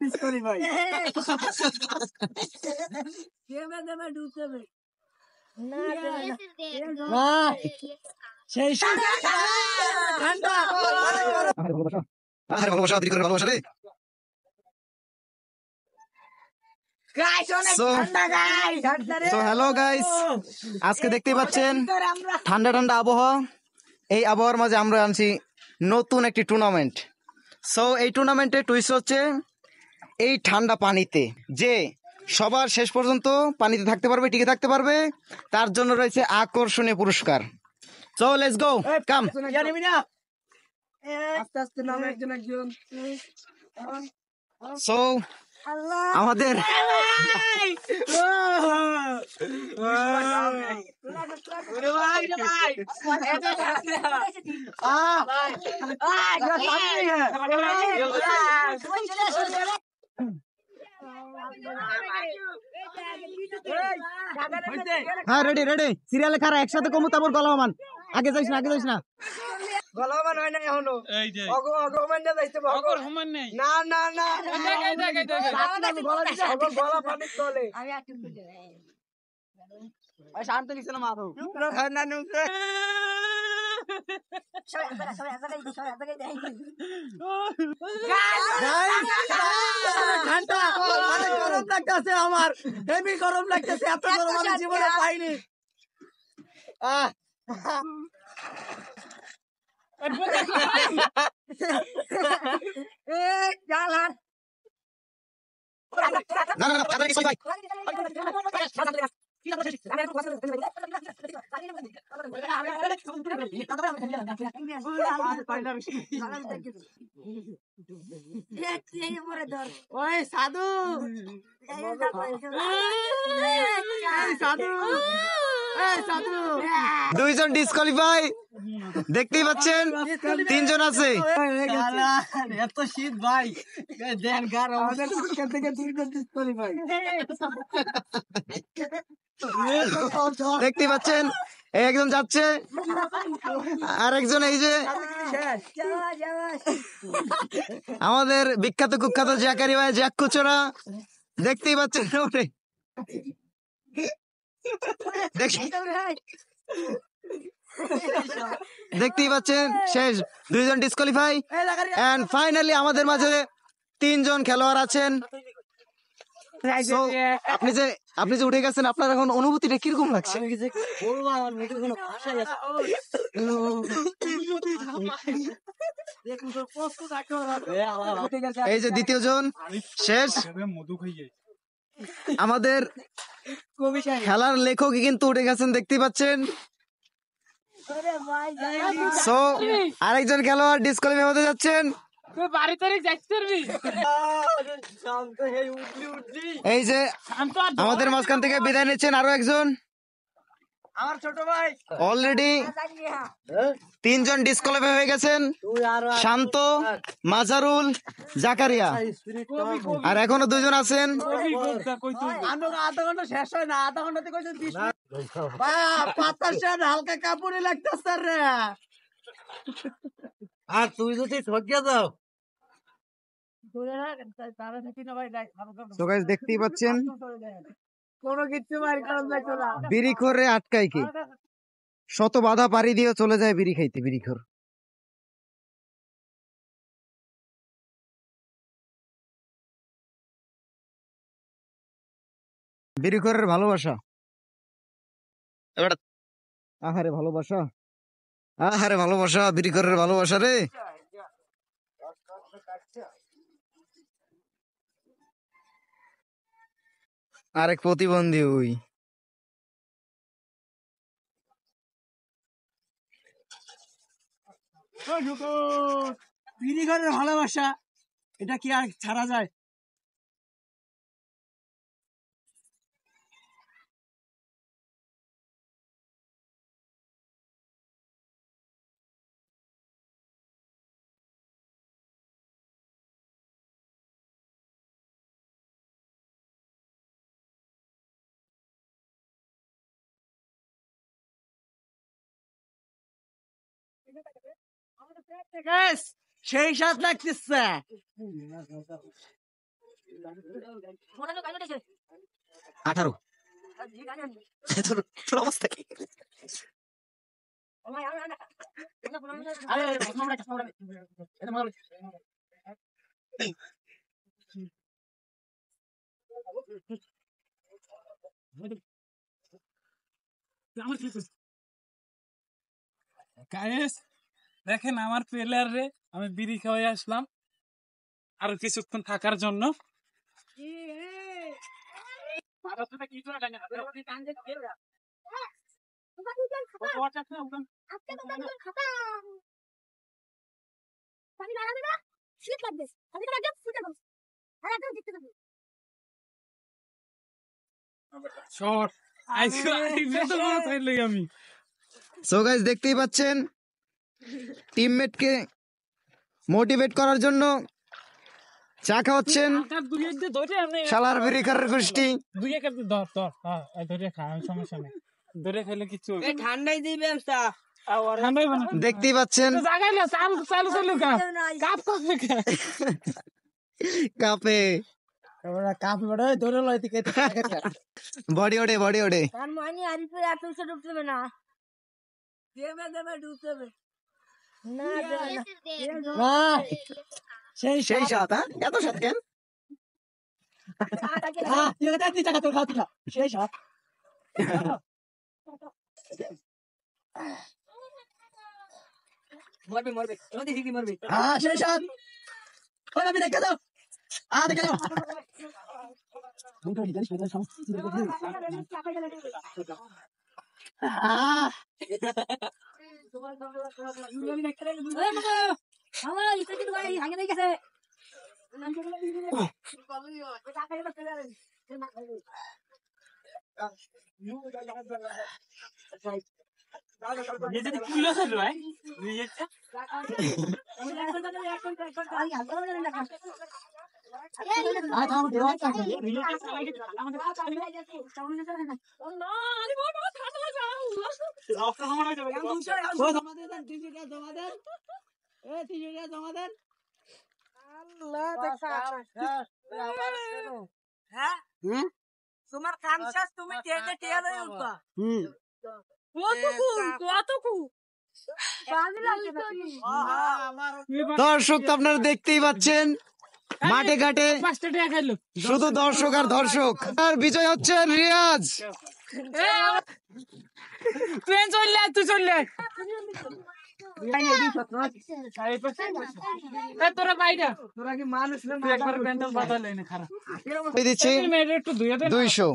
Discovery ভাই সেই ঠান্ডা ভালোবাসা দিদি করে ভালোবাসা রে। সো হ্যালো গাইস, আজকে দেখতেই পাচ্ছেন ঠান্ডা ঠান্ডা আবহাওয়া। এই আবহাওয়ার মাঝে আমরা আনছি নতুন একটি টুর্নামেন্ট। সো এই টুর্নামেন্টের টুইস্ট হচ্ছে এই ঠান্ডা পানিতে যে সবার শেষ পর্যন্ত পানিতে থাকতে পারবে, টিকে থাকতে পারবে, তার জন্য রয়েছে আকর্ষণীয় পুরস্কার। সো লেটস গো, কাম। আস্তে আস্তে নামে একজন একজন। সো আমাদের হ্যাঁ রেডি রেডি, সিরিয়ালে খারা একসাথে কমু, তারপর গলামান। আগে যাইস না, আগে যাইস না। গলামান হয় না এখনো। এই যে অগমান না যাইতে পারবো। অগর হুমান নাই। না না না। গলা পানি চলে। আমি একটু খুলে দেই। ওই শান্ত নিছ না মারো। না না। ঠান্ডা অনেক গরম লাগতেছে, আমার হেভি গরম লাগতেছে, এত গরম আমি জীবনে পাইনি। ওই সাধু দুইজন ডিসকোয়ালিফাই, দেখতেই পাচ্ছেন তিনজন আছে। এত শীত ভাই, দেন গার আমাদের থেকে দুইজন ডিসকোয়ালিফাই। দেখতেই পাচ্ছেন এই একজন যাচ্ছে, আর একজন এই যে আমাদের বিখ্যাত কুখ্যাত জ্যাকারি ভাই, জ্যাক কুচরা, দেখতেই পাচ্ছেন ওরে। দেখতেই পাচ্ছেন শেষ, দুইজন ডিসকোয়ালিফাই। এন্ড ফাইনালি আমাদের মাঝে তিনজন খেলোয়াড় আছেন। So, আপনি যে উঠে গেছেন, আপনার এখন অনুভূতিটা কিরকম লাগছে? এই যে দ্বিতীয় জন শেষ, আমাদের খেলার লেখক কিন্তু উঠে গেছেন, দেখতেই পাচ্ছেন। সো আরেকজন খেলোয়াড় ডিসকোয়ালিফাই হতে যাচ্ছেন। এই যে আমাদের মাঝখান থেকে বিদায় নিচ্ছেন আরো একজন, আমার ছোট ভাই। অলরেডি তিনজন ডিসকোয়ালিফাই হয়ে গেছেন, শান্ত, মাজারুল, জাকারিয়া, আর এখনো দুজন আছেন। আধা ঘন্টা শেষ হয় না, আধা ঘন্টাতে কইছেন 20 মিনিট। বাতাসে হালকা কাপড়ে লাগতেছে রে। আর তুই যদি ঠকিয়ে দাও তো গাইস দেখতেই পাচ্ছেন কোনো কিছু বাইর করা যাইতো না। বিড়িখোরে আটকায় কি, শত বাধা পাড়ি দিয়ে চলে যায় বিড়ি খাইতে বিড়িখোর। বিড়িখোরের ভালোবাসা, আহারে ভালোবাসা, আহারে ভালোবাসা, বিড়িখোরের ভালোবাসা রে। আরেক প্রতিবন্ধী ওই বিড়ি ঘরের ভালোবাসা, এটা কি আর ছাড়া যায়? সেই সাথ লাগতেছে। 18 তোর অবস্থা কি? গাইস দেখেন আমার প্লেয়ার রে আমি বিড়ি খাওয়াই আসলাম আর কিছুক্ষণ থাকার জন্য। শর্ট আমি সো গাইস দেখতেই পাচ্ছেন টিমমেটকে মোটিভেট করার জন্য চা খাওয়াচ্ছেন শালার বিড়ি খাওয়ার গোষ্ঠী। ধরে খা সমস্যা নেই, ধরে খেলে কিছু ঠান্ডাই দিবে দেখতেই পাচ্ছেন কাপে বডি ওঠে বডি ওঠে। সেই সাত এত সাত কেন? সেই সাত মরবে মরবে কি মরবে সেই সাত আমি দেখে দাও দেখে দাও তোমার কাম শেষ, তুমি উঠবা। দর্শক তো আপনারা দেখতেই পাচ্ছেন মাঠে ঘাটে শুধু দর্শক আর দর্শক। আর বিজয় হচ্ছেন রিয়াজ। ট্রেন চললে তুই চললে তোরা বাইরা তোরা কি মানুষ একবার প্যান্ডেল বাঁধালে খারাপ দিচ্ছি 200।